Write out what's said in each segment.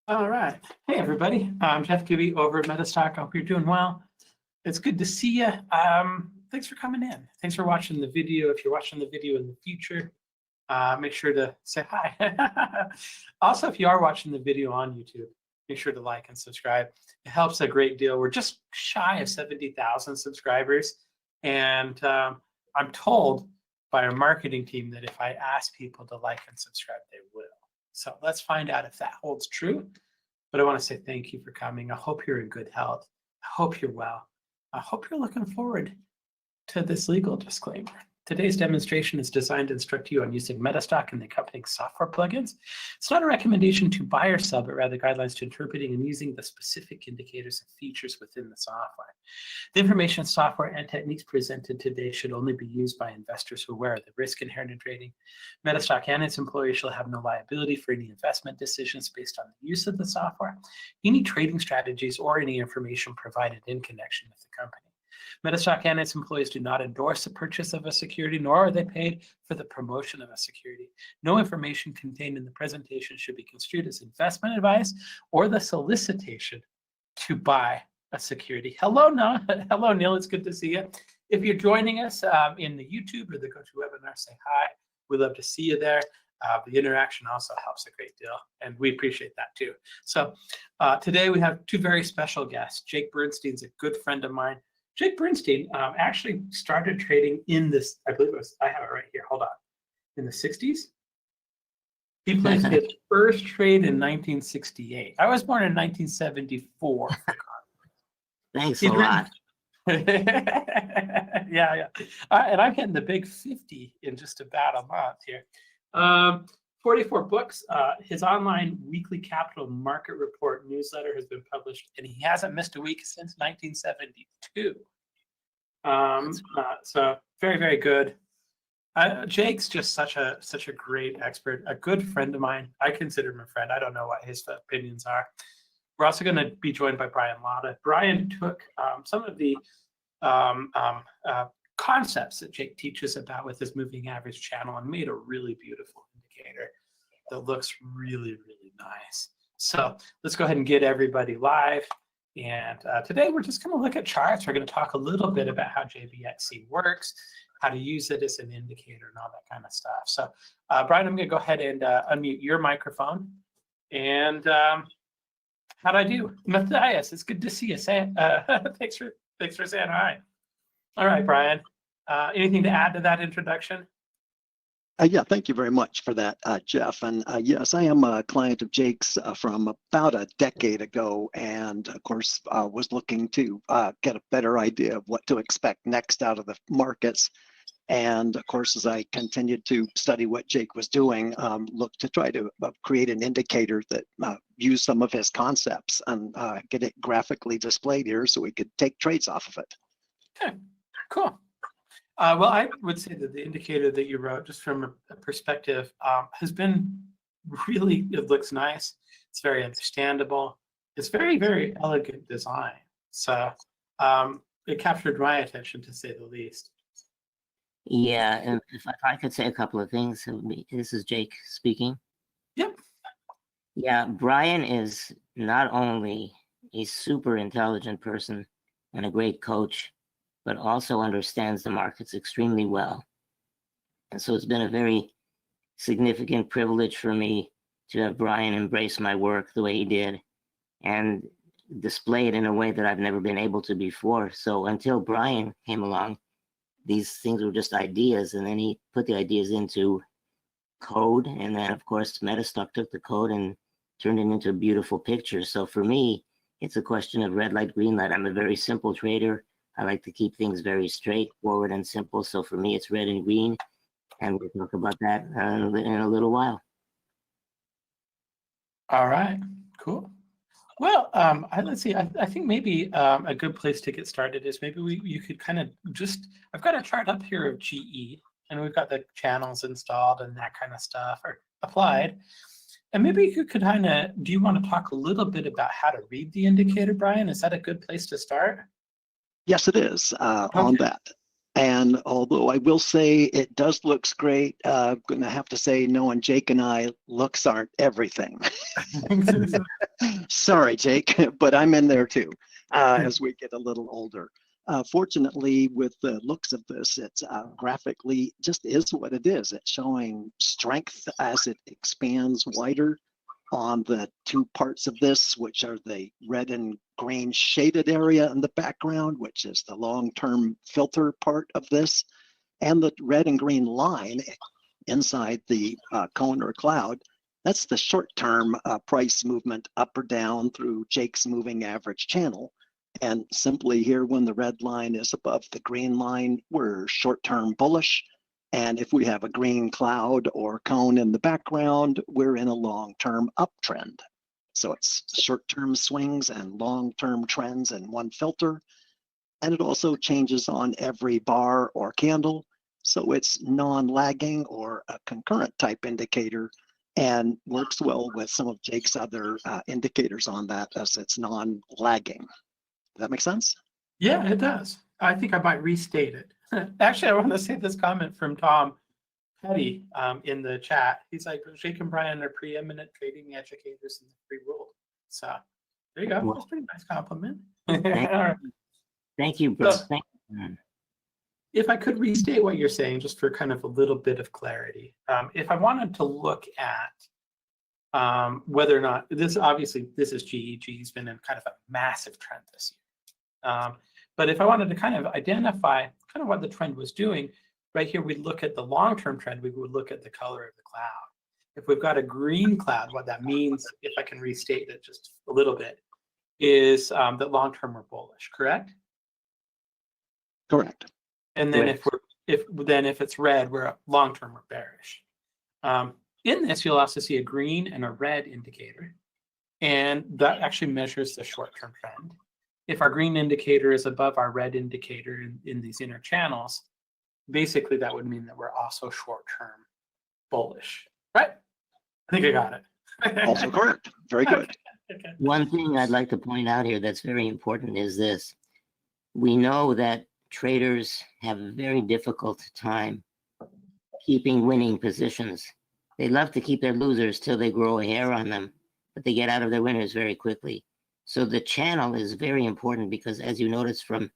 All right. Hey, everybody. I'm Jeff Gibby over at Metastock. I hope you're doing well. It's good to see you. Thanks for coming in. Thanks for watching the video. If you're watching the video in the future, make sure to say hi. Also, if you are watching the video on YouTube, make sure to like and subscribe. It helps a great deal. We're just shy of 70,000 subscribers. And I'm told by our marketing team that if I ask people to like and subscribe, they will. So let's find out if that holds true. But I want to say thank you for coming. I hope you're in good health. I hope you're well. I hope you're looking forward to this legal disclaimer. Today's demonstration is designed to instruct you on using Metastock and the accompanying software plugins. It's not a recommendation to buy or sell, but rather guidelines to interpreting and using the specific indicators and features within the software. The information, software, and techniques presented today should only be used by investors who are aware of the risk inherent in trading. Metastock and its employees shall have no liability for any investment decisions based on the use of the software, any trading strategies, or any information provided in connection with the company. Metastock and its employees do not endorse the purchase of a security, nor are they paid for the promotion of a security. No information contained in the presentation should be construed as investment advice or the solicitation to buy a security. Hello, Neil. Hello, Neil. It's good to see you. If you're joining us in the YouTube or the GoToWebinar, say hi. We'd love to see you there. The interaction also helps a great deal, and we appreciate that too. So today we have two very special guests. Jake Bernstein's a good friend of mine. Jake Bernstein actually started trading in this, I believe it was, I have it right here, hold on, in the 60s. He placed his first trade in 1968. I was born in 1974. Thanks a lot. Yeah. And I'm hitting the big 50 in just about a month here. 44 books. His online weekly capital market report newsletter has been published, and he hasn't missed a week since 1972. So very, very good. Jake's just such a great expert, a good friend of mine. I consider him a friend. I don't know what his opinions are. We're also going to be joined by Brian Latta. Brian took some of the concepts that Jake teaches about with his moving average channel and made a really beautiful indicator that looks really, really nice. So let's go ahead and get everybody live. And today we're just going to look at charts. We're going to talk a little bit about how JBXC works, how to use it as an indicator and all that kind of stuff. So Brian, I'm going to go ahead and unmute your microphone. And how'd I do? Matthias, it's good to see you. Thanks for saying hi. All right, Brian. Anything to add to that introduction? Yeah, thank you very much for that, Jeff. And yes, I am a client of Jake's from about a decade ago, and of course was looking to get a better idea of what to expect next out of the markets. And of course, as I continued to study what Jake was doing, looked to try to create an indicator that used some of his concepts and get it graphically displayed here so we could take trades off of it. Okay, cool. Well, I would say that the indicator that you wrote, just from a perspective, has been really, it looks nice. It's very understandable. It's very, very elegant design. So it captured my attention, to say the least. Yeah, and if I could say a couple of things, this is Jake speaking. Yep. Yeah, Brian is not only a super intelligent person and a great coach, but also understands the markets extremely well. And so it's been a very significant privilege for me to have Brian embrace my work the way he did and display it in a way that I've never been able to before. So until Brian came along, these things were just ideas, and then he put the ideas into code, and then of course Metastock took the code and turned it into a beautiful picture. So for me, it's a question of red light, green light. I'm a very simple trader. I like to keep things very straightforward and simple. So for me, it's red and green, and we'll talk about that in a little while. All right, cool. Well, let's see. I think maybe a good place to get started is maybe you could kind of just, I've got a chart up here of GE, and we've got the channels installed and that kind of stuff, or applied. And maybe you could kind of, do you want to talk a little bit about how to read the indicator, Brian? Is that a good place to start? Yes, it is on that. And although I will say it does looks great, I'm going to have to say, knowing Jake and I, looks aren't everything. Sorry, Jake, but I'm in there too as we get a little older. Fortunately, with the looks of this, it's graphically just is what it is. It's showing strength as it expands wider on the two parts of this, which are the red and green shaded area in the background, which is the long-term filter part of this, and the red and green line inside the cone or cloud. That's the short-term price movement up or down through Jake's moving average channel. And simply here, when the red line is above the green line, we're short-term bullish. And if we have a green cloud or cone in the background, we're in a long-term uptrend. So it's short-term swings and long-term trends in one filter. And it also changes on every bar or candle. So it's non-lagging or a concurrent type indicator, and works well with some of Jake's other indicators on that, as it's non-lagging. Does that make sense? Yeah, it does. I think I might restate it. Actually, I want to say this comment from Tom Petty in the chat. He's like, Jake and Brian are preeminent trading educators in the free world. So there you go. Well, That's a pretty nice compliment. Thank you, bro. So, if I could restate what you're saying, just for kind of a little bit of clarity, if I wanted to look at whether or not this, obviously this is GE. GE's been in kind of a massive trend this year. But if I wanted to kind of identify kind of what the trend was doing, right here we look at the long-term trend, we would look at the color of the cloud. If we've got a green cloud, what that means, if I can restate it just a little bit, is that long-term we're bullish, correct? Correct. And then Correct. if it's red, we're long-term we're bearish. In this, you'll also see a green and a red indicator, and that actually measures the short-term trend. If our green indicator is above our red indicator in these inner channels, basically that would mean that we're also short-term bullish, right? I think I got it. Also correct. Very good. Okay. One thing I'd like to point out here that's very important is this. We know that traders have a very difficult time keeping winning positions. They love to keep their losers till they grow a hair on them, but they get out of their winners very quickly. So the channel is very important, because as you notice from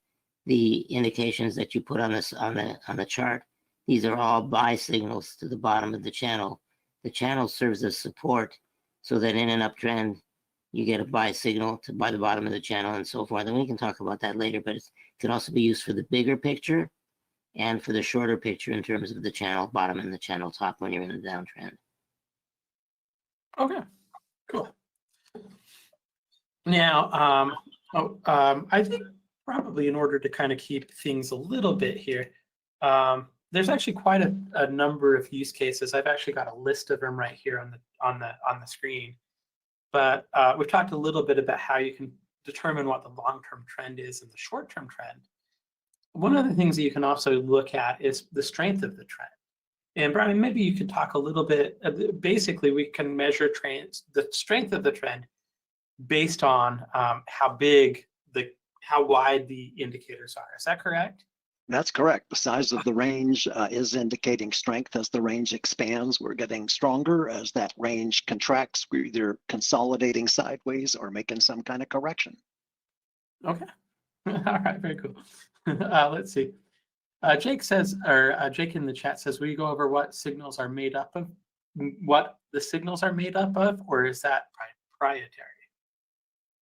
the indications that you put on this on the chart, these are all buy signals to the bottom of the channel. The channel serves as support, so that in an uptrend you get a buy signal to buy the bottom of the channel and so forth. And we can talk about that later, but it can also be used for the bigger picture and for the shorter picture in terms of the channel bottom and the channel top when you're in a downtrend. Okay, cool. Now, I think probably in order to kind of keep things a little bit here, there's actually quite a number of use cases. I've actually got a list of them right here on the screen. But we've talked a little bit about how you can determine what the long-term trend is and the short-term trend. One of the things that you can also look at is the strength of the trend. And Brian, maybe you could talk a little bit. Basically, we can measure the strength of the trend based on how wide the indicators are. Is that correct? That's correct. The size of the range is indicating strength. As the range expands, we're getting stronger. As that range contracts, we're either consolidating sideways or making some kind of correction. Okay. All right, very cool. Let's see. Jake says, or Jake in the chat says, will you go over what signals are made up of, what the signals are made up of, or is that proprietary?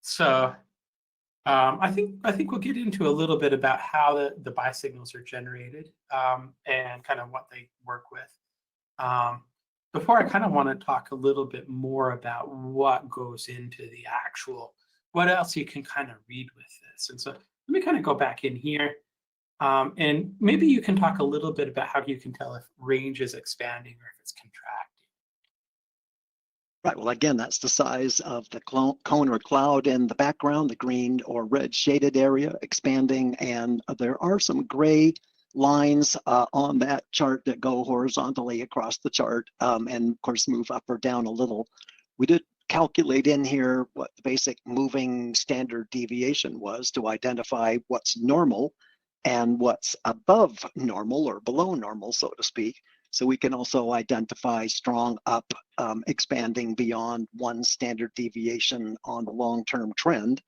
So I think we'll get into a little bit about how the buy signals are generated and kind of what they work with. Before I kind of want to talk a little bit more about what goes into the actual, what else you can kind of read with this. And so let me kind of go back in here. And maybe you can talk a little bit about how you can tell if range is expanding or if it's contracting. Right. Well, again, that's the size of the cone or cloud in the background, the green or red shaded area expanding. And there are some gray lines on that chart that go horizontally across the chart and, of course, move up or down a little. We did calculate in here what the basic moving standard deviation was to identify what's normal and what's above normal or below normal, so to speak. So we can also identify strong up expanding beyond one standard deviation on the long-term trend,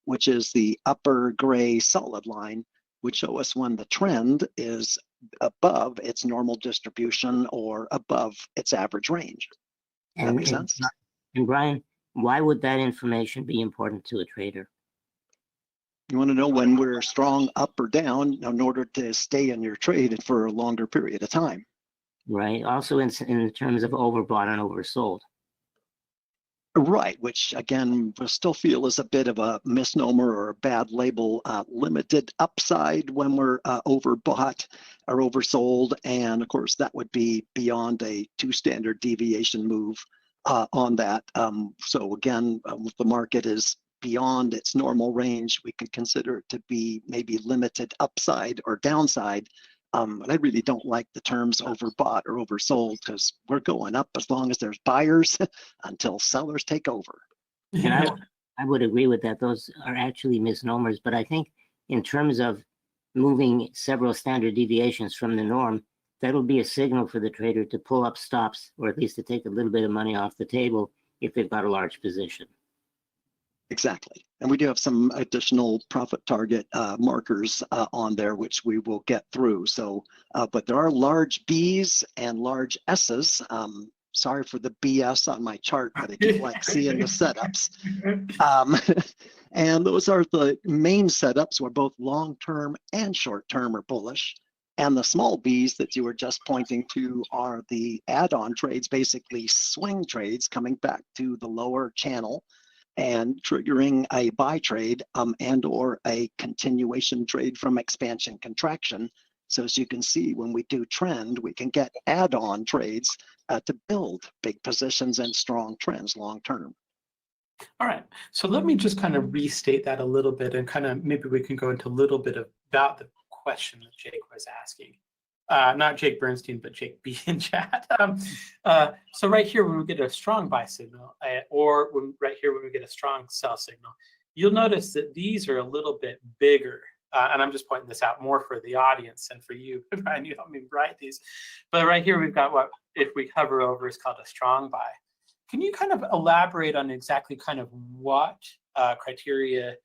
which is the upper gray solid line, which show us when the trend is above its normal distribution or above its average range. That And, makes sense? and Brian, why would that information be important to a trader? You want to know when we're strong up or down in order to stay in your trade for a longer period of time. Right. Also in terms of overbought and oversold. Right, which again, we still feel is a bit of a misnomer or a bad label. Limited upside when we're overbought or oversold. And of course, that would be beyond a 2 standard deviation move on that. So again, if the market is beyond its normal range, we can consider it to be maybe limited upside or downside. And I really don't like the terms overbought or oversold because we're going up as long as there's buyers until sellers take over. And I would agree with that. Those are actually misnomers. But I think in terms of moving several standard deviations from the norm, that'll be a signal for the trader to pull up stops, or at least to take a little bit of money off the table if they've got a large position. Exactly. And we do have some additional profit target markers on there, which we will get through. So, but there are large Bs and large Ss. Sorry for the BS on my chart, but I do like seeing the setups. And those are the main setups where both long-term and short-term are bullish. And the small Bs that you were just pointing to are the add-on trades, basically swing trades coming back to the lower channel and triggering a buy trade and or a continuation trade from expansion contraction. So as you can see, when we do trend, we can get add-on trades to build big positions and strong trends long term. All right, so let me just kind of restate that a little bit and kind of maybe we can go into a little bit about the question that Jake was asking. Not Jake Bernstein, but Jake B in chat. So right here, when we get a strong buy signal, or right here when we get a strong sell signal, you'll notice that these are a little bit bigger. And I'm just pointing this out more for the audience and for you, Brian, you helped me write these. But right here, we've got what, if we hover over, is called a strong buy. Can you kind of elaborate on exactly kind of what criteria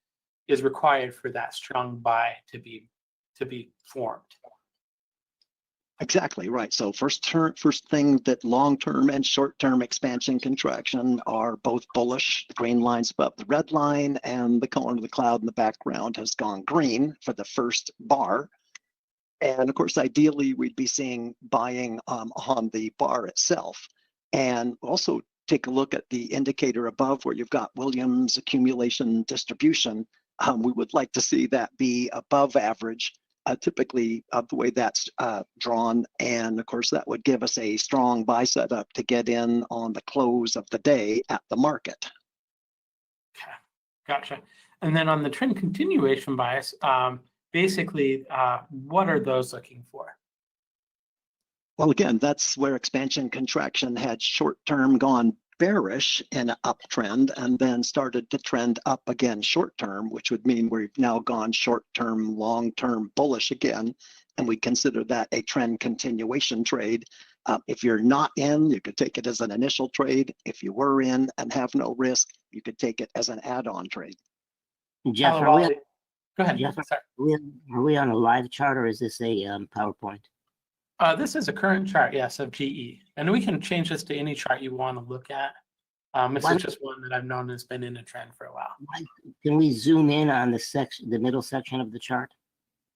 is required for that strong buy to be formed? Exactly right. So first thing that long-term and short-term expansion contraction are both bullish. The green line's above the red line, and the color of the cloud in the background has gone green for the first bar. And of course, ideally, we'd be seeing buying on the bar itself. And also take a look at the indicator above where you've got Williams accumulation distribution. We would like to see that be above average. Typically the way that's drawn, and of course that would give us a strong buy setup to get in on the close of the day at the market. Okay, gotcha. And then on the trend continuation bias, basically, what are those looking for? Well, again, that's where expansion contraction had short-term gone bearish in an uptrend and then started to trend up again short-term, which would mean we've now gone short-term, long-term bullish again, and we consider that a trend continuation trade. If you're not in, you could take it as an initial trade. If you were in and have no risk, you could take it as an add-on trade. Jeff, Go ahead. Jeff, Sorry. are we on a live chart or is this a PowerPoint? This is a current chart, yes, of GE. And we can change this to any chart you want to look at. This is just one that I've known has been in a trend for a while. Can we zoom in on the middle section of the chart?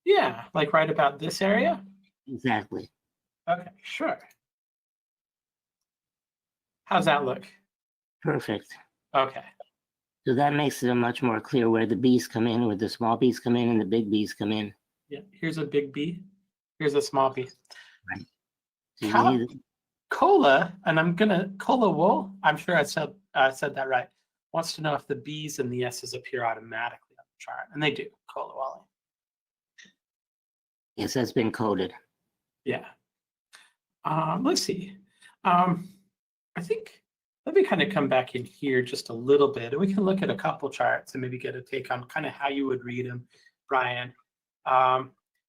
Yeah, like right about this area? Exactly. Okay, sure. How's that look? Perfect. Okay. So that makes it much more clear where the B's come in, where the small B's come in and the big B's come in. Yeah, here's a big B. Here's a small B. Right. So Cola, and I'm gonna Cola Wool. I'm sure I said that right. Wants to know if the B's and the S's appear automatically on the chart, and they do. Cola Wally. Yes, that's been coded. Yeah. Let's see. I think let me kind of come back in here just a little bit, and we can look at a couple charts and maybe get a take on kind of how you would read them, Brian.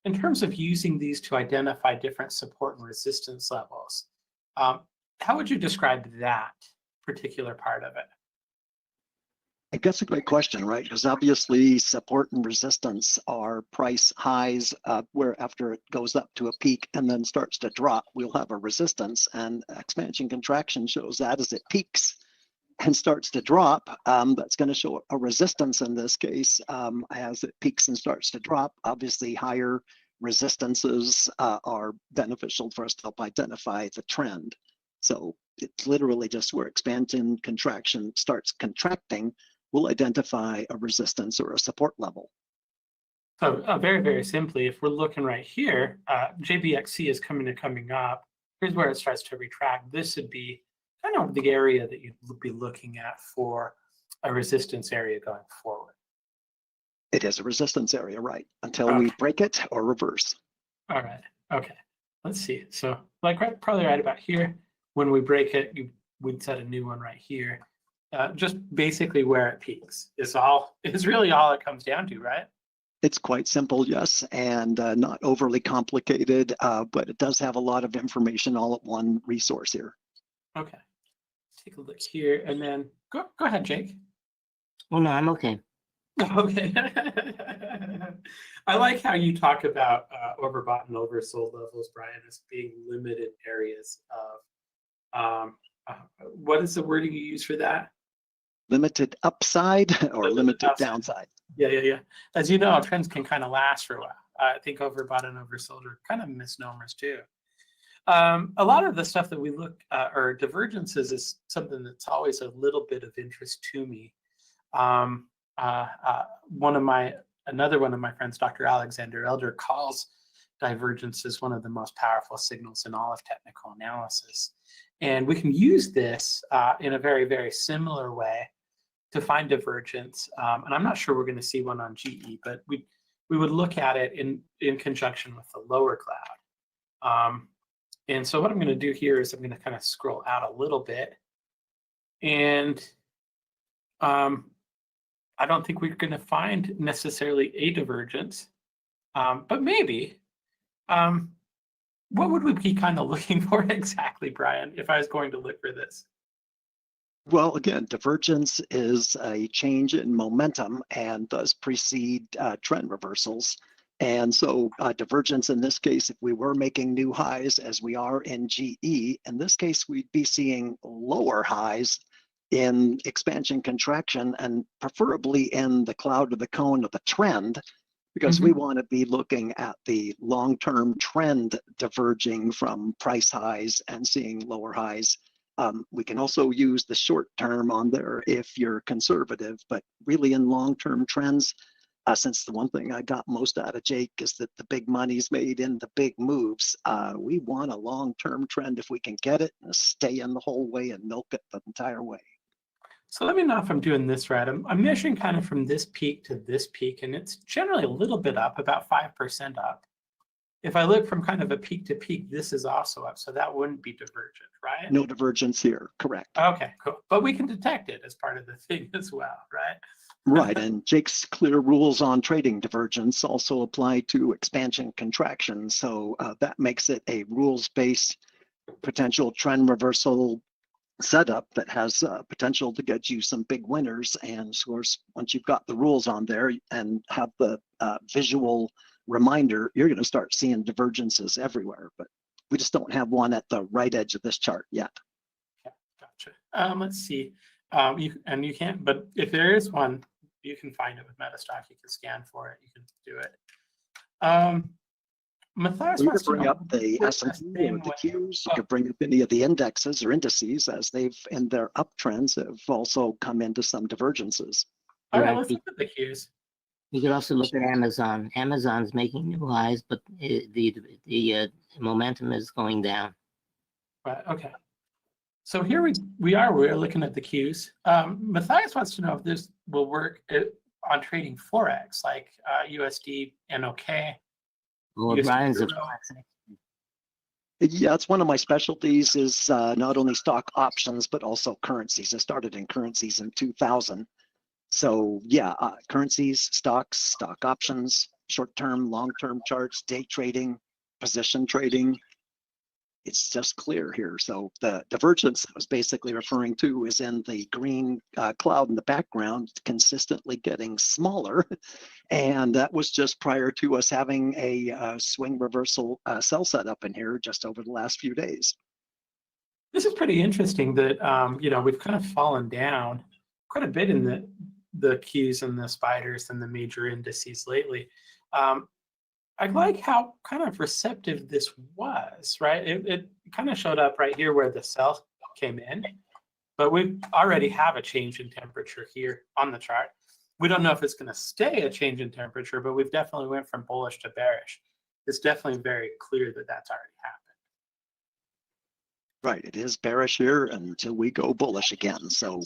in terms of using these to identify different support and resistance levels, how would you describe that particular part of it? I guess a great question, right? Because obviously support and resistance are price highs where after it goes up to a peak and then starts to drop, we'll have a resistance, and expansion contraction shows that as it peaks and starts to drop, that's going to show a resistance in this case as it peaks and starts to drop. Obviously, higher resistances are beneficial for us to help identify the trend. So it's literally just where expansion contraction starts contracting, we'll identify a resistance or a support level. So very, very simply, if we're looking right here, JBXC is coming up. Here's where it starts to retract. This would be kind of the area that you'd be looking at for a resistance area going forward. It is a resistance area, right? Until we break it or reverse. All right. Okay. Let's see. So like probably right about here, when we break it, we'd set a new one right here. Just basically where it peaks is really all it comes down to, right? It's quite simple, yes, and not overly complicated, but it does have a lot of information all at one resource here. Okay. Take a look here, and then go ahead, Jake. Oh, no, I'm okay. Okay. I like how you talk about overbought and oversold levels, Brian, as being limited areas of, what is the wording you use for that? Limited upside or limited downside. Yeah. As you know, trends can kind of last for a while. I think overbought and oversold are kind of misnomers too. A lot of the stuff that we look or divergences is something that's always a little bit of interest to me. Another one of my friends, Dr. Alexander Elder, calls divergences one of the most powerful signals in all of technical analysis. And we can use this in a very, very similar way to find divergence. And I'm not sure we're going to see one on GE, but we would look at it in conjunction with the lower cloud. And so what I'm going to do here is I'm going to kind of scroll out a little bit. And I don't think we're going to find necessarily a divergence, but maybe. What would we be kind of looking for exactly, Brian, if I was going to look for this? Well, again, divergence is a change in momentum and does precede trend reversals. And so divergence in this case, if we were making new highs as we are in GE, in this case, we'd be seeing lower highs in expansion contraction and preferably in the cloud or the cone of the trend, because we want to be looking at the long-term trend diverging from price highs and seeing lower highs. We can also use the short term on there if you're conservative, but really in long-term trends, since the one thing I got most out of Jake is that the big money's made in the big moves, we want a long-term trend if we can get it and stay in the whole way and milk it the entire way. So let me know if I'm doing this right. I'm measuring kind of from this peak to this peak, and it's generally a little bit up, about 5% up. If I look from kind of a peak to peak, this is also up, so that wouldn't be divergent, right? No divergence here, correct. Okay, cool. But we can detect it as part of the thing as well, right? Right, and Jake's clear rules on trading divergence also apply to expansion contraction, so that makes it a rules-based potential trend reversal setup that has potential to get you some big winners. And of course, once you've got the rules on there and have the visual reminder, you're going to start seeing divergences everywhere, but we just don't have one at the right edge of this chart yet. Yeah, gotcha. Let's see. You can't, but if there is one, you can find it with Metastock. You can scan for it. You can do it. Matthias You wants could bring to know, up the S&P or the Qs. You could bring up any of the indexes or indices as they've, in their uptrends, have also come into some divergences. All right, let's look at the Qs. You could also look at Amazon. Amazon's making new highs, but the momentum is going down. Right. Okay. So here we're looking at the Qs. Matthias wants to know if this will work on trading Forex, like USD, NOK. Well, Brian's a Yeah, it's one of my specialties is not only stock options, but also currencies. I started in currencies in 2000. So yeah, currencies, stocks, stock options, short-term, long-term charts, day trading, position trading. It's just clear here. So the divergence I was basically referring to is in the green cloud in the background, consistently getting smaller. And that was just prior to us having a swing reversal sell set up in here just over the last few days. This is pretty interesting that, you know, we've kind of fallen down quite a bit in the Qs and the spiders and the major indices lately. I like how kind of receptive this was, right? It kind of showed up right here where the sell came in, but we already have a change in temperature here on the chart. We don't know if it's going to stay a change in temperature, but we've definitely went from bullish to bearish. It's definitely very clear that that's already happened. Right, it is bearish here until we go bullish again. So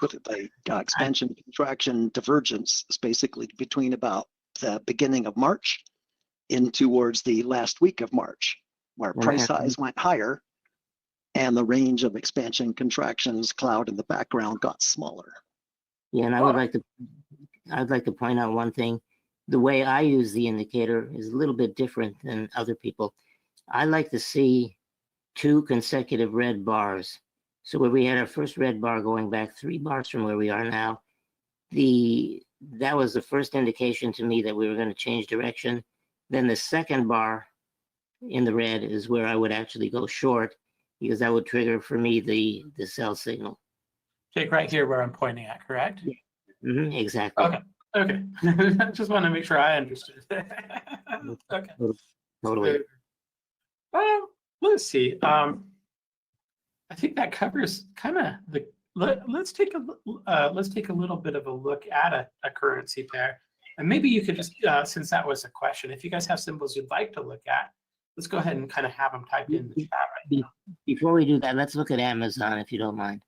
with the expansion contraction divergence is basically between about the beginning of March in towards the last week of March, where price size went higher and the range of expansion contractions cloud in the background got smaller. Yeah, and I'd like to point out one thing. The way I use the indicator is a little bit different than other people. I like to see 2 consecutive red bars. So where we had our first red bar going back 3 bars from where we are now, that was the first indication to me that we were going to change direction. Then the second bar in the red is where I would actually go short, because that would trigger for me the sell signal. Jake, right here where I'm pointing at, correct? Yeah. Mm-hmm, exactly. Okay. Just want to make sure I understood. Okay. Totally. Let's see. I think that covers kind of the. Let's take a little bit of a look at a currency pair, and maybe you could just, since that was a question, if you guys have symbols you'd like to look at, let's go ahead and kind of have them typed in the chat right now. Before we do that, let's look at Amazon, if you don't mind.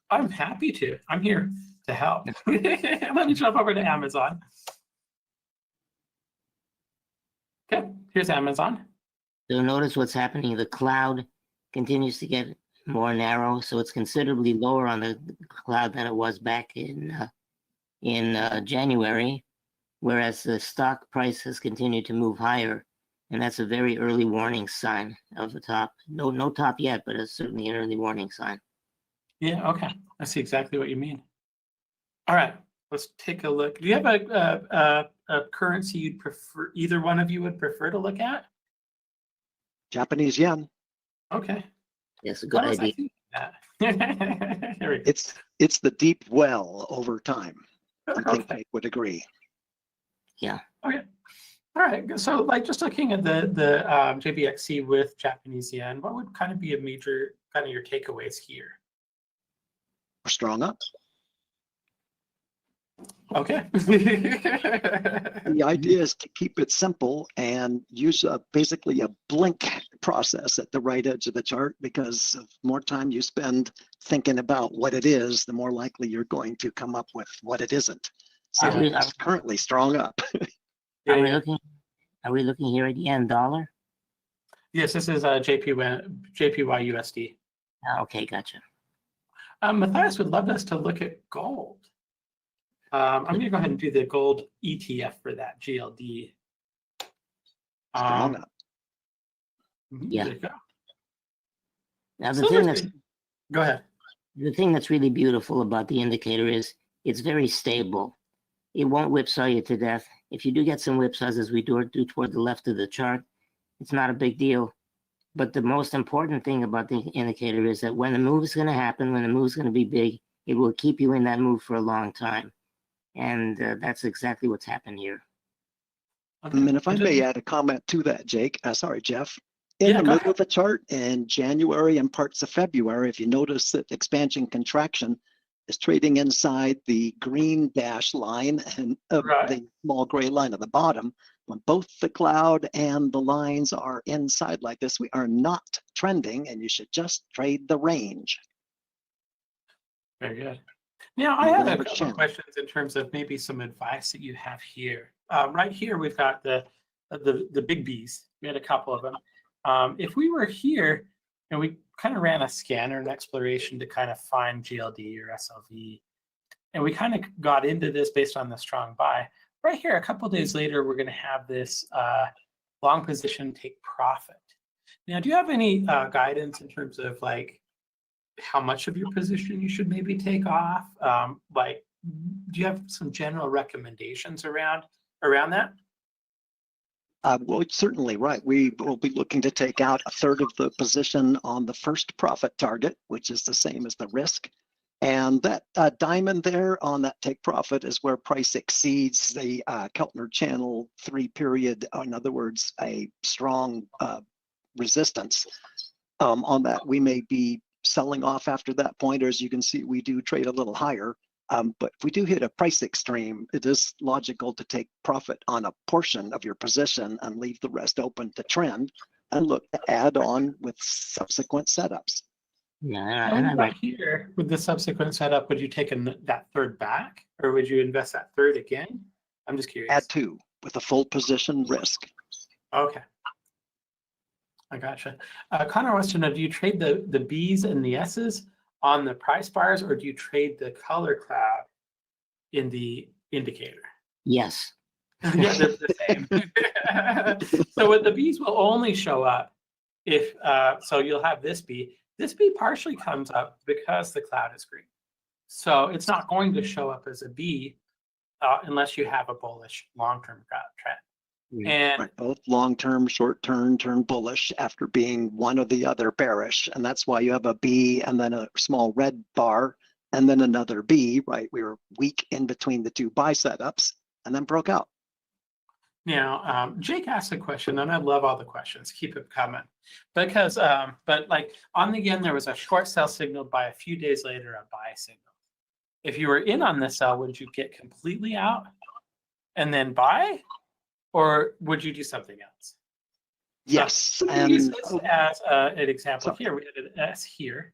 I'm happy to. I'm here to help. Let me jump over to Amazon. Okay, here's Amazon. So notice what's happening. The cloud continues to get more narrow, so it's considerably lower on the cloud than it was back in January, whereas the stock price has continued to move higher, and that's a very early warning sign of the top. No top yet, but it's certainly an early warning sign. Yeah, okay. I see exactly what you mean. All right, let's take a look. Do you have a currency you'd prefer, either one of you would prefer to look at? Japanese yen. Okay. Yes, a good idea. There we go. It's the deep well over time. I think Okay. Jake would agree. Yeah. Okay. All right. So, like, just looking at the JBXC with Japanese yen, what would kind of be a major kind of your takeaways here? We're strong up. Okay. The idea is to keep it simple and use basically a blink process at the right edge of the chart, because the more time you spend thinking about what it is, the more likely you're going to come up with what it isn't. So it's currently strong up. Are we looking here at yen dollar? Yes, this is JPY USD. Okay, gotcha. Matthias would love us to look at gold. I'm going to go ahead and do the gold ETF for that, GLD. Strong up. Yeah. There you go. Now Go ahead. The thing that's really beautiful about the indicator is it's very stable. It won't whipsaw you to death. If you do get some whipsaws, as we do toward the left of the chart, it's not a big deal. But the most important thing about the indicator is that when the move is going to happen, when the move is going to be big, it will keep you in that move for a long time. And that's exactly what's happened here. Okay. And if I may add a comment to that, Jake, sorry, Jeff. In the middle of the chart in January and parts of February, if you notice that expansion contraction is trading inside the green dash line and the small gray line at the bottom, when both the cloud and the lines are inside like this, we are not trending, and you should just trade the range. Very good. Now, I have a couple of questions in terms of maybe some advice that you have here. Right here, we've got the big Bs. We had a couple of them. If we were here and we kind of ran a scanner and exploration to kind of find GLD or SLV, and we kind of got into this based on the strong buy, right here, a couple of days later, we're going to have this long position take profit. Now, do you have any guidance in terms of like how much of your position you should maybe take off? Like, do you have some general recommendations around that? Well, certainly, right. We will be looking to take out a third of the position on the first profit target, which is the same as the risk. And that diamond there on that take profit is where price exceeds the Keltner channel 3 period. In other words, a strong resistance. On that, we may be selling off after that point, or as you can see, we do trade a little higher. But if we do hit a price extreme, it is logical to take profit on a portion of your position and leave the rest open to trend and look to add on with subsequent setups. Yeah, And right here with the subsequent setup, would you take that third back, or would you invest that third again? I'm just curious. Add 2 with a full position risk. Okay. I gotcha. Connor wants to know, do you trade the B's and the S's on the price bars, or do you trade the color cloud in the indicator? Yes. Yeah, they're the same. So with the B's will only show up if, so you'll have this B. This B partially comes up because the cloud is green. So it's not going to show up as a B unless you have a bullish long-term trend. And right, both long-term, short-term turn bullish after being one or the other bearish. And that's why you have a B and then a small red bar and then another B, right? We were weak in between the 2 buy setups and then broke out. now, Jake asked a question, and I love all the questions. Keep it coming. Because, but like on the yen, there was a short sell signaled by a few days later, a buy signal. If you were in on the sell, would you get completely out and then buy? Or would you do something else? Yes, So and use this as an example here. We had an S here.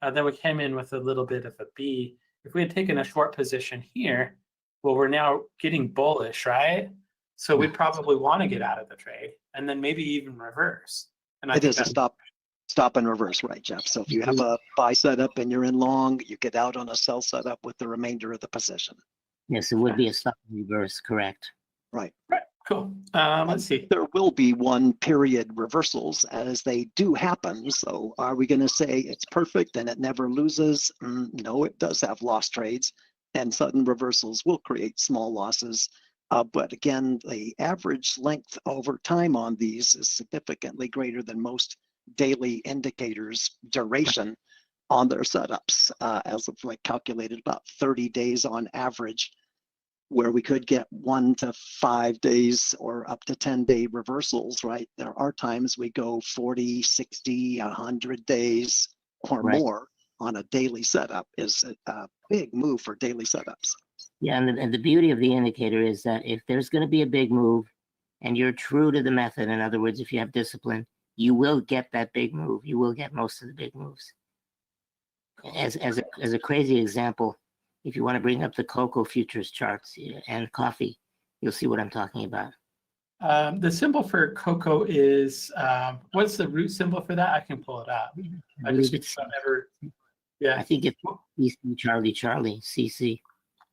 Then we came in with a little bit of a B. If we had taken a short position here, well, we're now getting bullish, right? So we'd probably want to get out of the trade and then maybe even reverse. And I it think is a stop and reverse, right, Jeff? So if you have a buy setup and you're in long, you get out on a sell setup with the remainder of the position. Yes, it would be a stop and reverse, correct. Right. Right. Cool. Let's see. There will be 1 period reversals as they do happen. So are we going to say it's perfect and it never loses? No, it does have loss trades, and sudden reversals will create small losses. But again, the average length over time on these is significantly greater than most daily indicators duration on their setups, as of like calculated about 30 days on average, where we could get 1 to 5 days or up to 10-day reversals, right? There are times we go 40, 60, 100 days or more on a daily setup. Is a big move for daily setups. Yeah, and the beauty of the indicator is that if there's going to be a big move and you're true to the method, in other words, if you have discipline, you will get that big move. You will get most of the big moves. As a crazy example, if you want to bring up the cocoa futures charts and coffee, you'll see what I'm talking about. The symbol for cocoa is, what's the root symbol for that? I can pull it up. I just never, yeah. I think it's CC Charlie CC.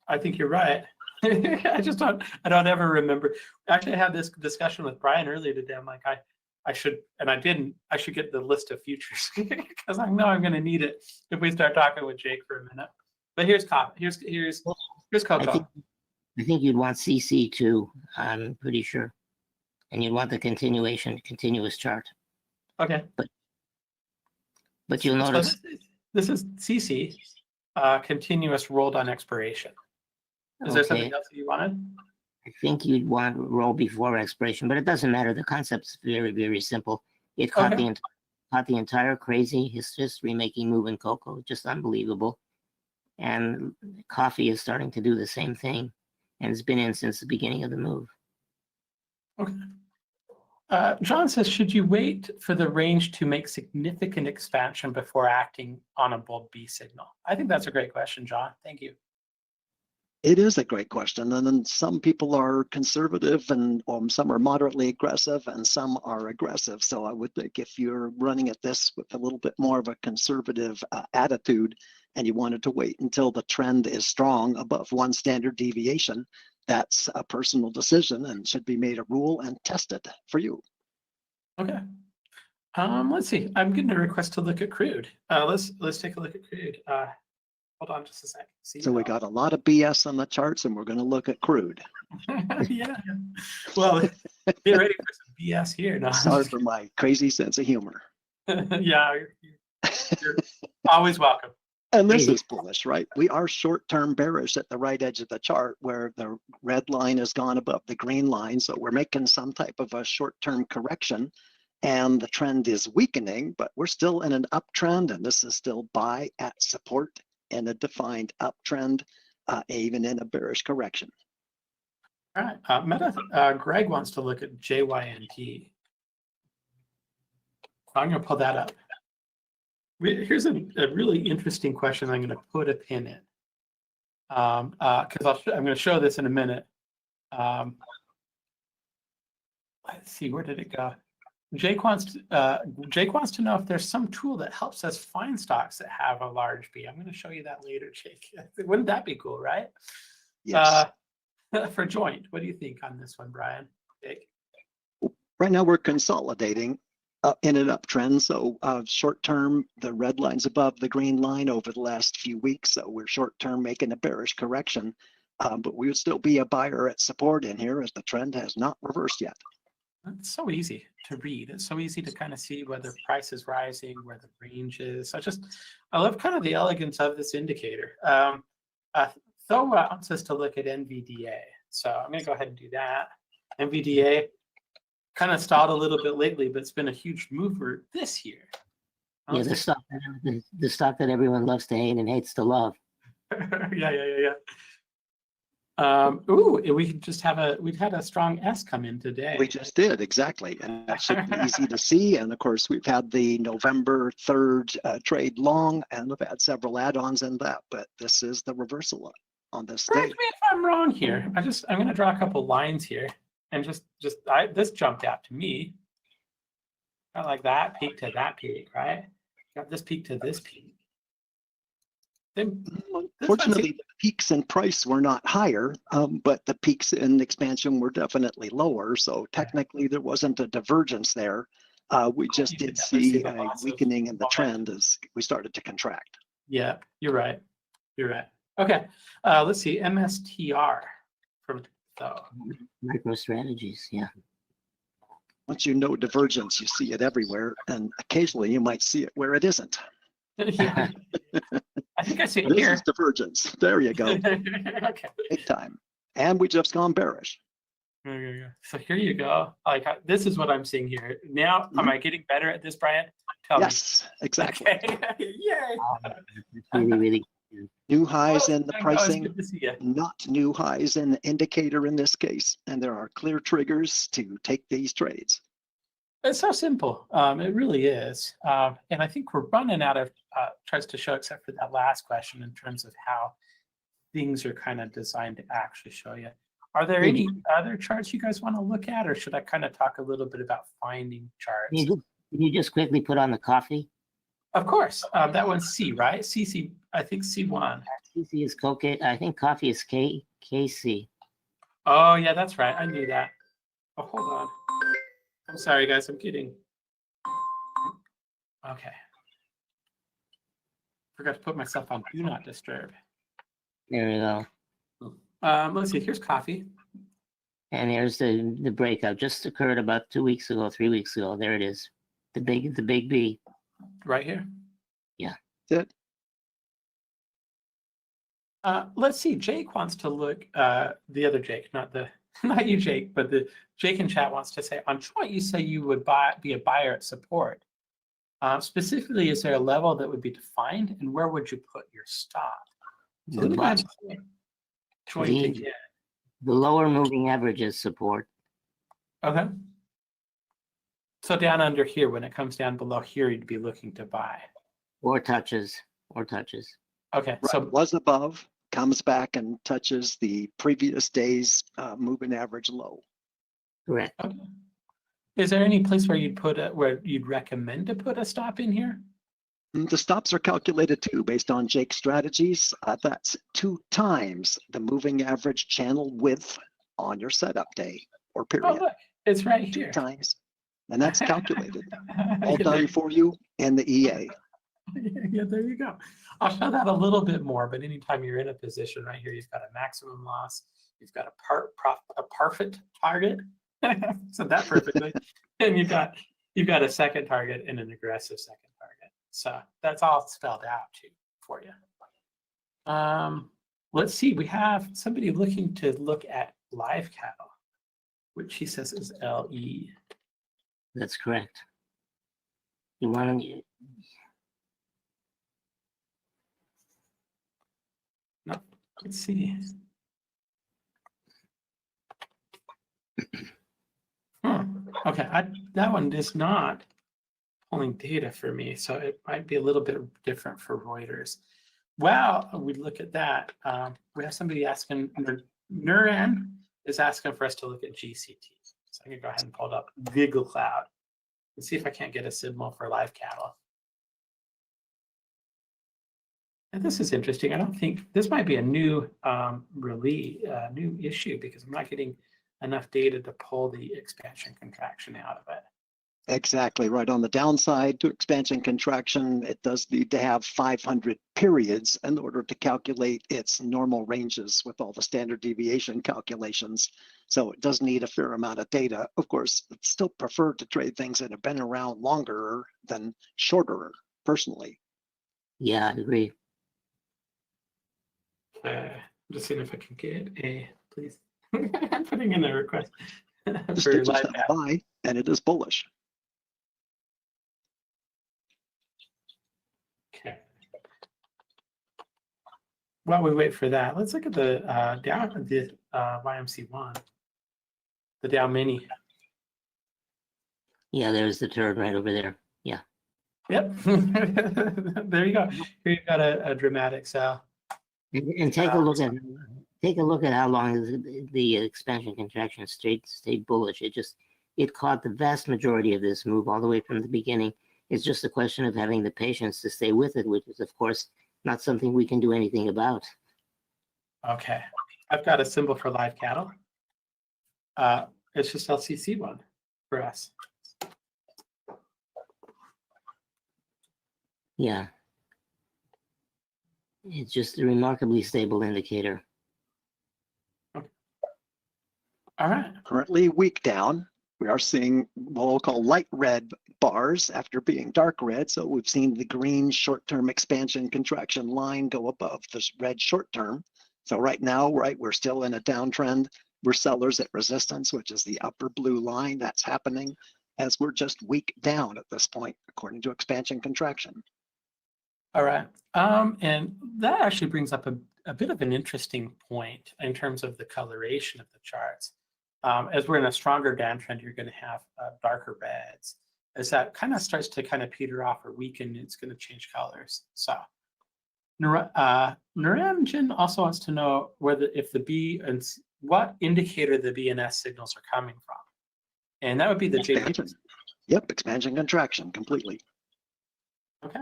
I think you're right. I don't ever remember. Actually, I had this discussion with Brian earlier today. I'm like, I should get the list of futures because I know I'm going to need it if we start talking with Jake for a minute. But here's coffee. Here's cocoa. I think you'd want CC too. I'm pretty sure, and you'd want the continuous chart. Okay. But you'll notice this is CC, continuous rolled on expiration. Is there something else that you wanted? I think you'd want roll before expiration, but it doesn't matter. The concept's very, very simple. It caught the entire crazy history-making move in cocoa, just unbelievable. And coffee is starting to do the same thing, and it's been in since the beginning of the move. Okay. John says, should you wait for the range to make significant expansion before acting on a bold B signal? I think that's a great question, John. Thank you. It is a great question, and then some people are conservative, and some are moderately aggressive, and some are aggressive. So I would think if you're running at this with a little bit more of a conservative attitude, and you wanted to wait until the trend is strong above 1 standard deviation, that's a personal decision and should be made a rule and tested for you. Okay. Let's see. I'm getting a request to look at crude. Let's take a look at crude. Hold on just a sec. See. So we got a lot of BS on the charts, and we're going to look at crude. Yeah. Well, get ready for some BS here. No, Sorry for my crazy sense of humor. yeah, you're always welcome. And this is bullish, right? We are short-term bearish at the right edge of the chart where the red line has gone above the green line. So we're making some type of a short-term correction and the trend is weakening, but we're still in an uptrend, and this is still buy at support in a defined uptrend, even in a bearish correction. All right. Greg wants to look at JYNT. I'm going to pull that up. Here's a really interesting question I'm going to put a pin in, because I'm going to show this in a minute. Let's see, where did it go? Jake wants to know if there's some tool that helps us find stocks that have a large B. I'm going to show you that later, Jake. Wouldn't that be cool, right? Yes. For joint, what do you think on this one, Brian? Jake? Right now we're consolidating in an uptrend. So short term, the red line's above the green line over the last few weeks. So we're short term making a bearish correction, but we would still be a buyer at support in here as the trend has not reversed yet. It's so easy to read. It's so easy to kind of see where the price is rising, where the range is. I love kind of the elegance of this indicator. Tho wants us to look at NVDA. So I'm going to go ahead and do that. NVDA kind of stalled a little bit lately, but it's been a huge mover this year. Yeah, the stock that everyone loves to hate and hates to love. Yeah. We've had a strong S come in today. We just did, exactly. And that should be easy to see. And of course, we've had the November 3rd trade long, and we've had several add-ons in that, but this is the reversal on this day. Correct me if I'm wrong here. I'm going to draw a couple lines here, and this jumped out to me. Got like that peak to that peak, right? Got this peak to this peak. Fortunately, the peaks in price were not higher, but the peaks in expansion were definitely lower. So technically, there wasn't a divergence there. We just did see a weakening in the trend as we started to contract. Yeah, you're right. Okay, let's see, MSTR from MicroStrategies, yeah. Once you know divergence, you see it everywhere, and occasionally you might see it where it isn't. Yeah. I think I see it This here. is divergence. There you go. Okay. Big time. And we just gone bearish. So here you go. Like this is what I'm seeing here. Now, am I getting better at this, Brian? Tell me. Yes, exactly. Okay. Yay. Really. New highs in the pricing, Good to see you. not new highs in the indicator in this case. And there are clear triggers to take these trades. It's so simple. It really is. And I think we're running out of charts to show, except for that last question in terms of how things are kind of designed to actually show you. Are there any other charts you guys want to look at, or should I kind of talk a little bit about finding charts? Can you just quickly put on the coffee? Of course. That one's C, right? CC, I think C1. CC is cocaine. I think coffee is KC. Oh, yeah, that's right. I knew that. Oh, hold on. I'm sorry, guys. I'm kidding. Okay. Forgot to put myself on Do Not Disturb. There we go. Let's see. Here's coffee. And here's the breakout. Just occurred about 2 weeks ago, 3 weeks ago. There it is. The big B. Right here. Yeah. That's it. Let's see. Jake wants to look. The other Jake, not you, Jake, but the Jake in chat wants to say on joint. You say you would be a buyer at support. Specifically, is there a level that would be defined, and where would you put your stop? So let me go ahead and joint again. The lower moving average is support. Okay. So down under here, when it comes down below here, you'd be looking to buy. Or touches. Okay. Right, So was above, comes back and touches the previous day's moving average low. Correct. okay. Is there any place where you'd recommend to put a stop in here? The stops are calculated too based on Jake's strategies. That's 2 times the moving average channel width on your setup day or Oh, period. look, it's right 2 here. times. And that's calculated. All Yeah, done for you in the EA. yeah, there you go. I'll show that a little bit more, but anytime you're in a position right here, you've got a maximum loss, you've got a perfect target, so that perfectly, and you've got a second target and an aggressive second target. So that's all spelled out too for you. Let's see, we have somebody looking to look at live cattle, which he says is LE. That's correct. You want to, No, let's see. Okay, that one is not pulling data for me, so it might be a little bit different for Reuters. Well, we look at that. We have somebody asking, Nuran is asking for us to look at GCT. So I'm gonna go ahead and pull it up, Giggle Cloud, and see if I can't get a signal for live cattle. And this is interesting. I don't think this might be a new new issue because I'm not getting enough data to pull the expansion contraction out of it. Exactly right. On the downside to expansion contraction, it does need to have 500 periods in order to calculate its normal ranges with all the standard deviation calculations. So it does need a fair amount of data. Of course, it's still preferred to trade things that have been around longer than shorter, personally. yeah, I agree. Just seeing if I can get a, please. I'm putting in a request This for is live just a cattle. buy, and it is bullish. Okay. While we wait for that, let's look at the Dow, the YMC1, the Dow Mini. Yeah, there's the turn right over there. Yeah. Yep. There you go. Here you've got a dramatic sell. And take a look at how long the expansion contraction stayed bullish. It caught the vast majority of this move all the way from the beginning. It's just a question of having the patience to stay with it, which is of course not something we can do anything about. Okay. I've got a symbol for live cattle. It's just LCC1 for us. Yeah. It's just a remarkably stable indicator. All right. Currently weak down. We are seeing what we'll call light red bars after being dark red. So we've seen the green short-term expansion contraction line go above this red short-term. So right now, we're still in a downtrend. We're sellers at resistance, which is the upper blue line. That's happening as we're just weak down at this point, according to expansion contraction. All right. And that actually brings up a bit of an interesting point in terms of the coloration of the charts. As we're in a stronger downtrend, you're going to have darker reds. As that kind of starts to kind of peter off or weaken, it's going to change colors. So Naranjan also wants to know whether if the B and what indicator the B and S signals are coming from. And that would be the Expansion. Yep, expansion contraction completely. Okay.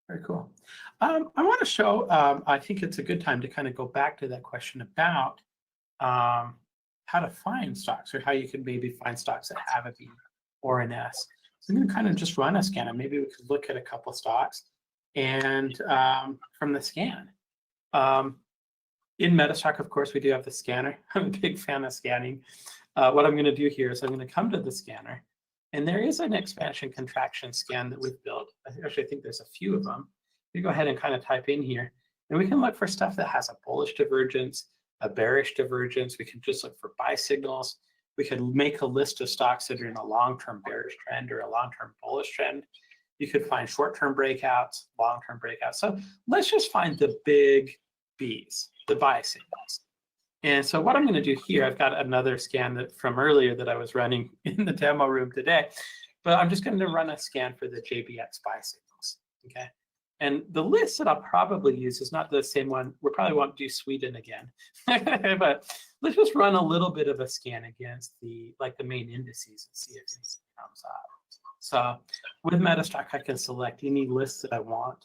Very cool. I want to show, I think it's a good time to kind of go back to that question about how to find stocks or how you could maybe find stocks that have a B or an S. So I'm going to kind of just run a scan and maybe we could look at a couple stocks and from the scan. In Metastock, of course, we do have the scanner. I'm a big fan of scanning. What I'm going to do here is I'm going to come to the scanner. And there is an expansion contraction scan that we've built. Actually, I think there's a few of them. You go ahead and kind of type in here, and we can look for stuff that has a bullish divergence, a bearish divergence. We can just look for buy signals. We could make a list of stocks that are in a long-term bearish trend or a long-term bullish trend. You could find short-term breakouts, long-term breakouts. So let's just find the big Bs, the buy signals. And so what I'm going to do here, I've got another scan from earlier that I was running in the demo room today, but I'm just going to run a scan for the JBX buy signals, okay? And the list that I'll probably use is not the same one. We probably won't do Sweden again, but let's just run a little bit of a scan against the main indices and see if anything comes up. So with Metastock, I can select any list that I want.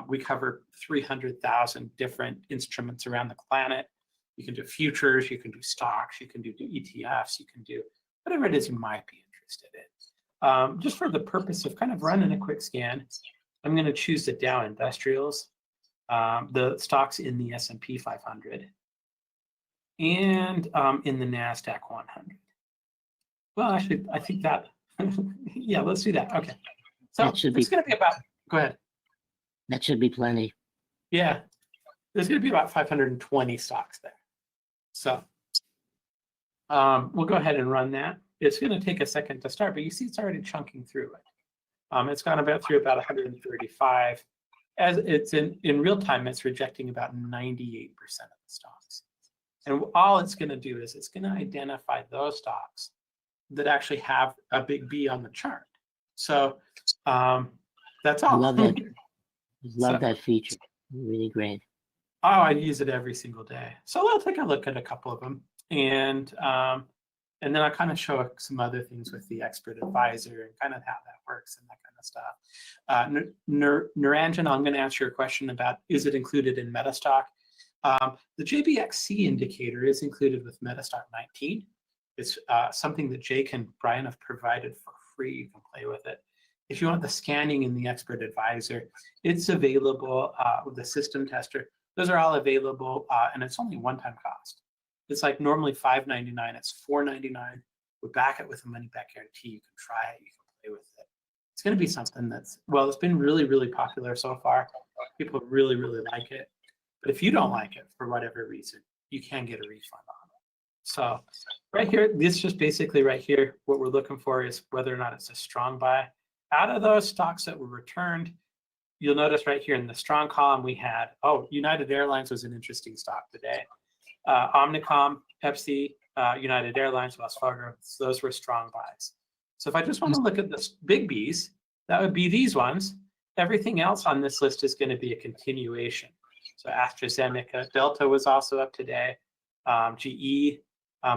We cover 300,000 different instruments around the planet. You can do futures, you can do stocks, you can do ETFs, you can do whatever it is you might be interested in. Just for the purpose of kind of running a quick scan, I'm going to choose the Dow Industrials, the stocks in the S&P 500, and in the NASDAQ 100. Well, actually, I think that, yeah, let's do that. Okay. So it's going to be about, go ahead. That should be plenty. Yeah, there's going to be about 520 stocks there. So we'll go ahead and run that. It's going to take a second to start, but you see it's already chunking through it. It's gone through about 135. As it's in real time, it's rejecting about 98% of the stocks. And all it's going to do is it's going to identify those stocks that actually have a big B on the chart. So that's all. I love that. Love that feature. Really great. Oh, I use it every single day. So I'll take a look at a couple of them, and then I'll kind of show some other things with the expert advisor and kind of how that works and that kind of stuff. Naranjan, I'm going to answer your question about is it included in Metastock. The JBXC indicator is included with Metastock 19. It's something that Jake and Brian have provided for free. You can play with it. If you want the scanning in the expert advisor, it's available with the system tester. Those are all available, and it's only one-time cost. It's like normally $5.99. It's $4.99. We back it with a money-back guarantee. You can try it. You can play with it. It's going to be something that's, well, it's been really, really popular so far. People really, really like it. But if you don't like it for whatever reason, you can get a refund on it. So right here, this just basically right here, what we're looking for is whether or not it's a strong buy. Out of those stocks that were returned, you'll notice right here in the strong column we had, United Airlines was an interesting stock today. Omnicom, Pepsi, United Airlines, Wells Fargo, so those were strong buys. So if I just want to look at the big Bs, that would be these ones. Everything else on this list is going to be a continuation. So AstraZeneca, Delta was also up today, GE,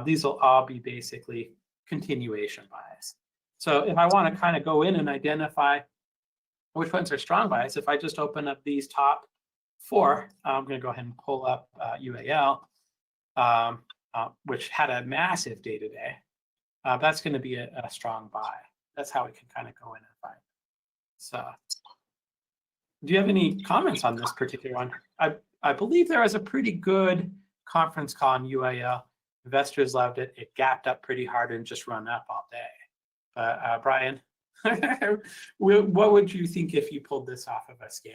these will all be basically continuation buys. So if I want to kind of go in and identify which ones are strong buys, if I just open up these top four, I'm going to go ahead and pull up UAL, which had a massive day today. That's going to be a strong buy. That's how we can kind of go in and find it. So do you have any comments on this particular one? I believe there was a pretty good conference call on UAL. Investors loved it. It gapped up pretty hard and just run up all day. Brian, what would you think if you pulled this off of a scan?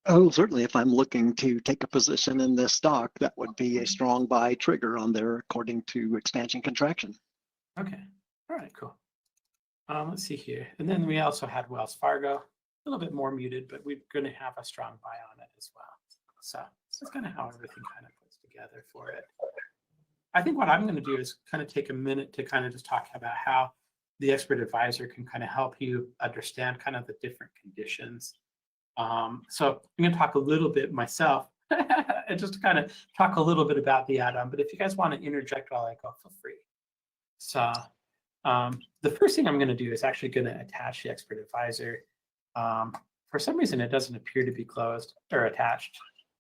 Oh, certainly. If I'm looking to take a position in this stock, that would be a strong buy trigger on there according to Expansion Contraction. Okay. All right, cool. Let's see here. And then we also had Wells Fargo, a little bit more muted, but we're going to have a strong buy on it as well. So that's kind of how everything kind of puts together for it. I think what I'm going to do is kind of take a minute to kind of just talk about how the expert advisor can kind of help you understand kind of the different conditions. So I'm going to talk a little bit myself and just kind of talk a little bit about the add-on. But if you guys want to interject while I go, feel free. So the first thing I'm going to do is actually going to attach the expert advisor. For some reason, it doesn't appear to be closed or attached.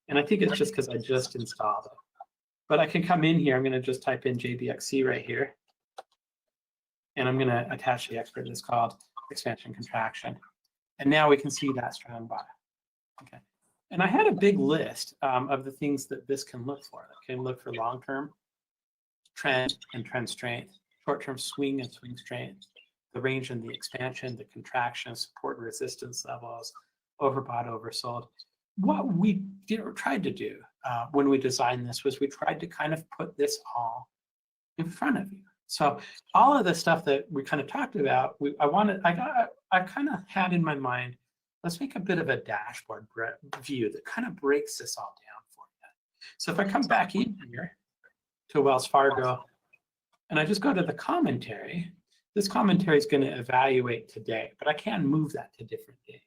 And I think it's just because I just installed it. But I can come in here. I'm going to just type in JBXC right here. And I'm going to attach the expert that's called Expansion Contraction. And now we can see that strong buy. Okay. And I had a big list of the things that this can look for. It can look for long-term trend and trend strength, short-term swing and swing strength, the range and the expansion, the contraction, support and resistance levels, overbought, oversold. What we tried to do when we designed this was we tried to kind of put this all in front of you. So all of the stuff that we kind of talked about, I kind of had in my mind, let's make a bit of a dashboard view that kind of breaks this all down for you. So if I come back in here to Wells Fargo and I just go to the commentary, this commentary is going to evaluate today, but I can move that to different days.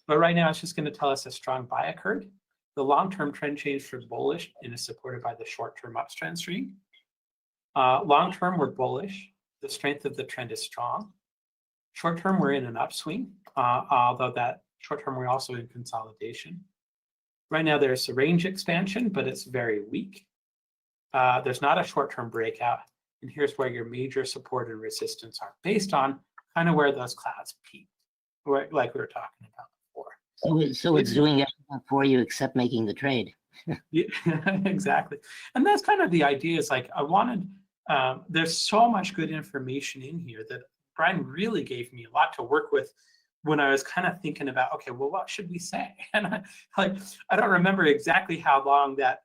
But right now it's just going to tell us a strong buy occurred. The long-term trend changed for bullish and is supported by the short-term uptrend string. Long-term, we're bullish. The strength of the trend is strong. Short term, we're in an upswing, although that short term, we're also in consolidation. Right now, there's a range expansion, but it's very weak. There's not a short-term breakout. And here's where your major support and resistance are based on kind of where those clouds peak, like we were talking about before. So it's doing everything for you except making the trade. Yeah, exactly. And that's kind of the idea, is like I wanted, there's so much good information in here that Brian really gave me a lot to work with when I was kind of thinking about, okay, well, what should we say? And I don't remember exactly how long that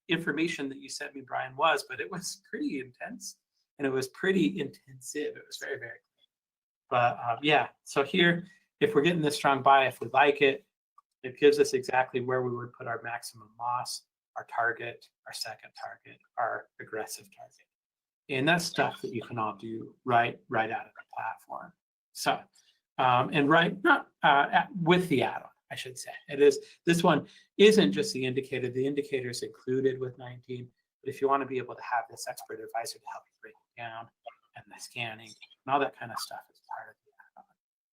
information that you sent me, Brian, was, but it was pretty intense and it was pretty intensive. It was very, very clear. But yeah, so here, if we're getting this strong buy, if we like it, it gives us exactly where we would put our maximum loss, our target, our second target, our aggressive target. And that's stuff that you can all do right out of the platform. So, and with the add-on, I should say. This one isn't just the indicator. The indicator is included with 19. But if you want to be able to have this expert advisor to help you break it down, and the scanning and all that kind of stuff is part of the add-on.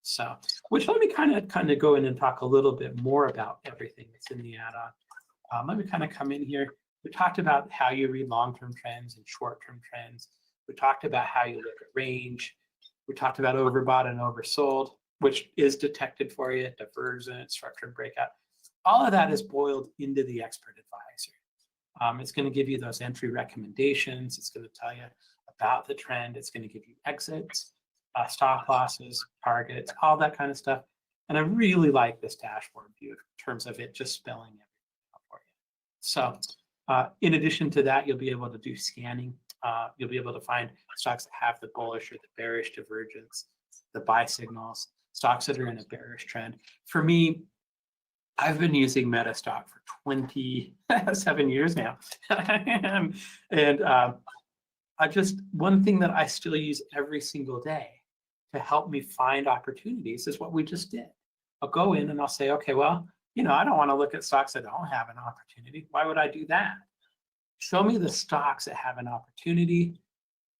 So, which let me kind of go in and talk a little bit more about everything that's in the add-on. Let me kind of come in here. We talked about how you read long-term trends and short-term trends. We talked about how you look at range. We talked about overbought and oversold, which is detected for you, divergence, structured breakout. All of that is boiled into the expert advisor. It's going to give you those entry recommendations. It's going to tell you about the trend. It's going to give you exits, stop losses, targets, all that kind of stuff. And I really like this dashboard view in terms of it just spelling everything out for you. So in addition to that, you'll be able to do scanning. You'll be able to find stocks that have the bullish or the bearish divergence, the buy signals, stocks that are in a bearish trend. For me, I've been using Metastock for 27 years now. and one thing that I still use every single day to help me find opportunities is what we just did. I'll go in and I'll say, okay, well, I don't want to look at stocks that don't have an opportunity. Why would I do that? Show me the stocks that have an opportunity.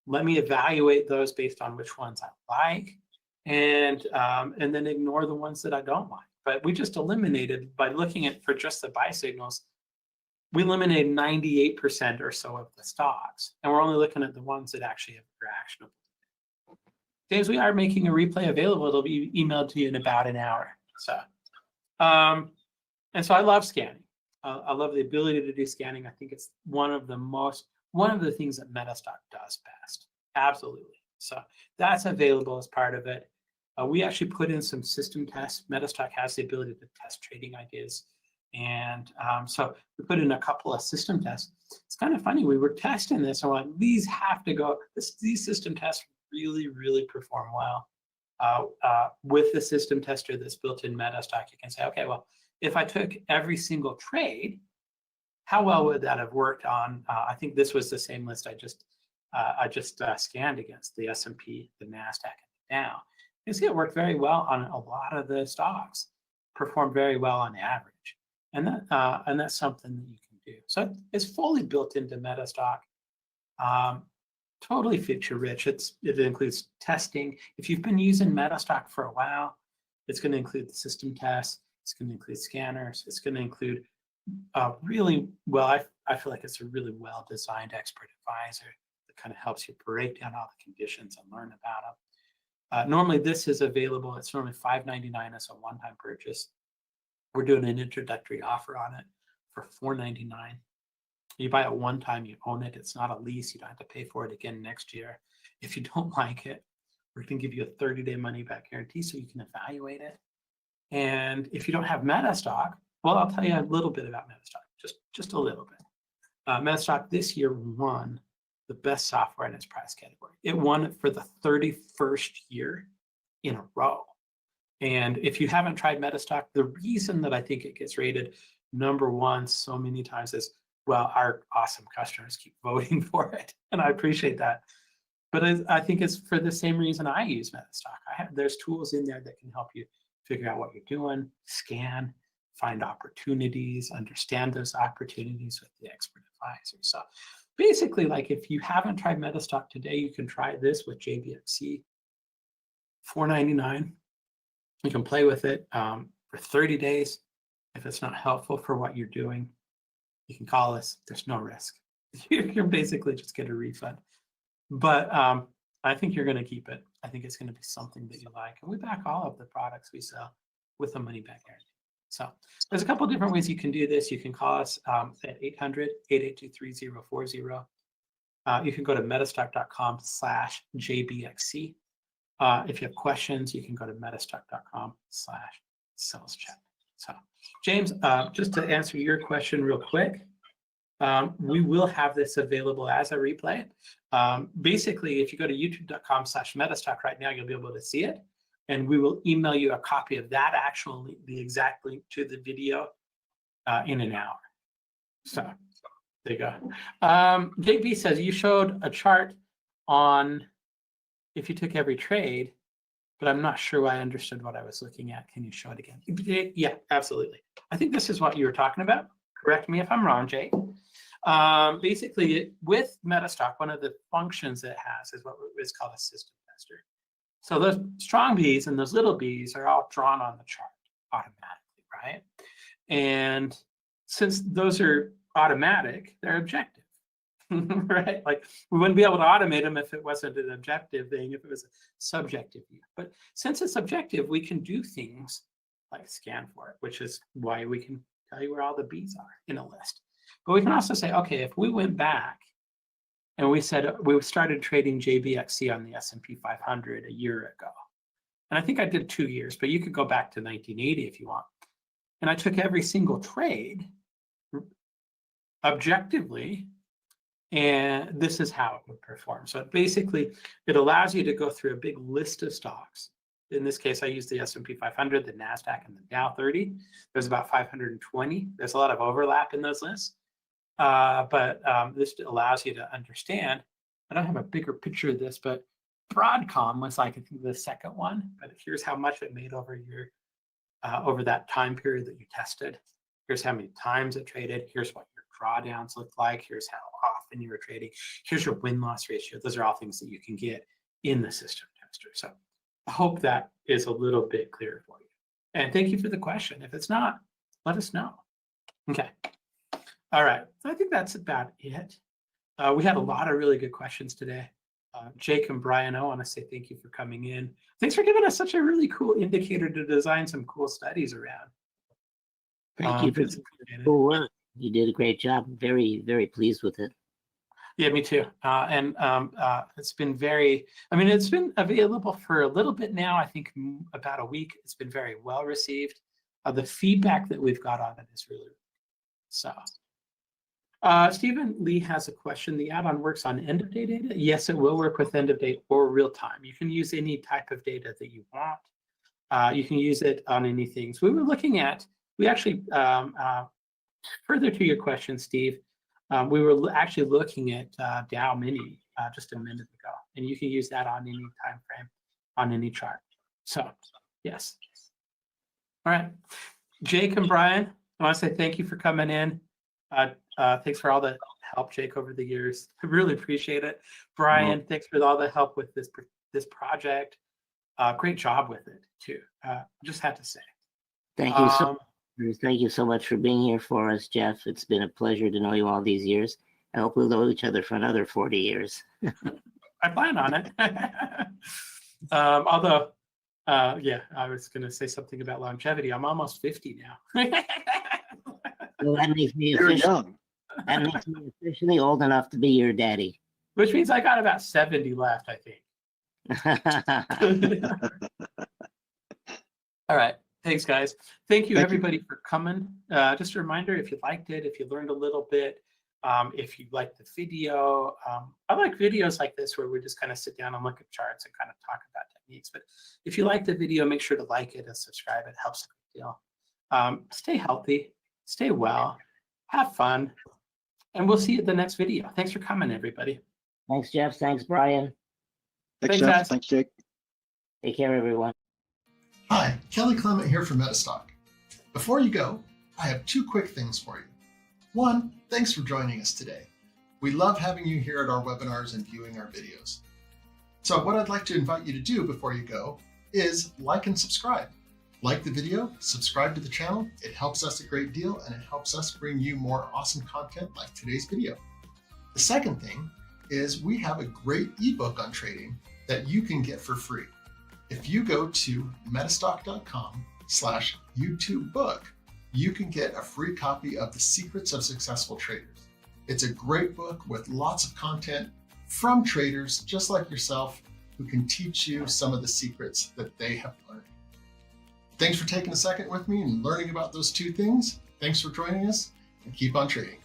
Let me evaluate those based on which ones I like, and then ignore the ones that I don't like. But we just eliminated, by looking at for just the buy signals, we eliminated 98% or so of the stocks, and we're only looking at the ones that actually are actionable. James, we are making a replay available. It'll be emailed to you in about an hour. So, and so I love scanning. I love the ability to do scanning. I think it's one of the things that Metastock does best. Absolutely. So that's available as part of it. We actually put in some system tests. Metastock has the ability to test trading ideas. And so we put in a couple of system tests. It's kind of funny. We were testing this and we're like, these have to go. These system tests really, really perform well. With the system tester that's built in Metastock, you can say, okay, well, if I took every single trade, how well would that have worked on? I think this was the same list I just scanned against, the S&P, the NASDAQ, and the Dow. You see it worked very well on a lot of the stocks, performed very well on average. And that's something that you can do. So it's fully built into Metastock. Totally feature rich. It includes testing. If you've been using Metastock for a while, it's going to include the system tests. It's going to include scanners. It's going to include really well, I feel like it's a really well-designed expert advisor that kind of helps you break down all the conditions and learn about them. Normally, this is available. It's normally $5.99 as a one-time purchase. We're doing an introductory offer on it for $4.99. You buy it one time, you own it. It's not a lease. You don't have to pay for it again next year. If you don't like it, we're going to give you a 30-day money-back guarantee so you can evaluate it. And if you don't have Metastock, well, I'll tell you a little bit about Metastock, just a little bit. Metastock this year won the best software in its price category. It won it for the 31st year in a row. And if you haven't tried Metastock, the reason that I think it gets rated #1 so many times is, well, our awesome customers keep voting for it, and I appreciate that. But I think it's for the same reason I use Metastock. There's tools in there that can help you figure out what you're doing, scan, find opportunities, understand those opportunities with the expert advisor. So basically, like if you haven't tried Metastock today, you can try this with JBXC. $4.99. You can play with it for 30 days. If it's not helpful for what you're doing, you can call us. There's no risk. You can basically just get a refund. But I think you're going to keep it. I think it's going to be something that you like. And we back all of the products we sell with a money back guarantee. So there's a couple of different ways you can do this. You can call us at 800-882-3040. You can go to metastock.com/JBXC. If you have questions, you can go to metastock.com/saleschat. So James, just to answer your question real quick, we will have this available as a replay. Basically, if you go to youtube.com/metastock right now, you'll be able to see it. And we will email you a copy of that the exact link to the video in an hour. So there you go. JB says, you showed a chart on if you took every trade, but I'm not sure I understood what I was looking at. Can you show it again? Yeah, absolutely. I think this is what you were talking about. Correct me if I'm wrong, Jay. Basically, with Metastock, one of the functions it has is what is called a system tester. So those strong Bs and those little b's are all drawn on the chart automatically, right? And since those are automatic, they're objective, right? Like we wouldn't be able to automate them if it wasn't an objective thing, if it was a subjective view. But since it's objective, we can do things like scan for it, which is why we can tell you where all the Bs are in a list. But we can also say, okay, if we went back and we said we started trading JBXC on the S&P 500 a year ago, and I think I did 2 years, but you could go back to 1980 if you want. And I took every single trade objectively, and this is how it would perform. So basically, it allows you to go through a big list of stocks. In this case, I used the S&P 500, the NASDAQ, and the Dow 30. There's about 520. There's a lot of overlap in those lists. But this allows you to understand. I don't have a bigger picture of this, but Broadcom was like, I think, the second one. But here's how much it made over over that time period that you tested. Here's how many times it traded. Here's what your drawdowns look like. Here's how often you were trading. Here's your win-loss ratio. Those are all things that you can get in the system tester. So I hope that is a little bit clearer for you. And thank you for the question. If it's not, let us know. Okay. All right. I think that's about it. We had a lot of really good questions today. Jake and Brian, I want to say thank you for coming in. Thanks for giving us such a really cool indicator to design some cool studies around. Thank you for the cool work. You did a great job. Very, very pleased with it. Yeah, me too. It's been it's been available for a little bit now, I think about a week. It's been very well received. The feedback that we've got on it is really good. So Stephen Lee has a question. The add-on works on end-of-day data? Yes, it will work with end-of-day or real-time. You can use any type of data that you want. You can use it on anything. So we actually, further to your question, Steve, we were actually looking at Dow Mini just a minute ago, and you can use that on any time frame, on any chart. So, yes. All right. Jake and Brian, I want to say thank you for coming in. Thanks for all the help, Jake, over the years. I really appreciate it. Brian, thanks for all the help with this project. Great job with it, too. Just had to say. Thank you so much. Thank you so much for being here for us, Jeff. It's been a pleasure to know you all these years. I hope we'll know each other for another 40 years. I plan on it. Although, yeah, I was going to say something about longevity. I'm almost 50 now. Well, that makes me officially old enough to be your daddy. Which means I got about 70 left, I think. All right. Thanks, guys. Thank you, everybody, for coming. Just a reminder, if you liked it, if you learned a little bit, if you liked the video, I like videos like this where we just kind of sit down and look at charts and kind of talk about techniques. But if you like the video, make sure to like it and subscribe. It helps a great deal. Stay healthy, stay well, have fun, and we'll see you at the next video. Thanks for coming, everybody. Thanks, Jeff. Thanks, Brian. Thanks, Jeff. Jeff. Thanks, Jake. Take care, everyone. Hi, Kelly Clement here from Metastock. Before you go, I have 2 quick things for you. 1, thanks for joining us today. We love having you here at our webinars and viewing our videos. So what I'd like to invite you to do before you go is like and subscribe. Like the video, subscribe to the channel. It helps us a great deal and it helps us bring you more awesome content like today's video. The second thing is we have a great ebook on trading that you can get for free. If you go to metastock.com/YouTube book, you can get a free copy of The Secrets of Successful Traders. It's a great book with lots of content from traders just like yourself who can teach you some of the secrets that they have learned. Thanks for taking a second with me and learning about those two things. Thanks for joining us and keep on trading.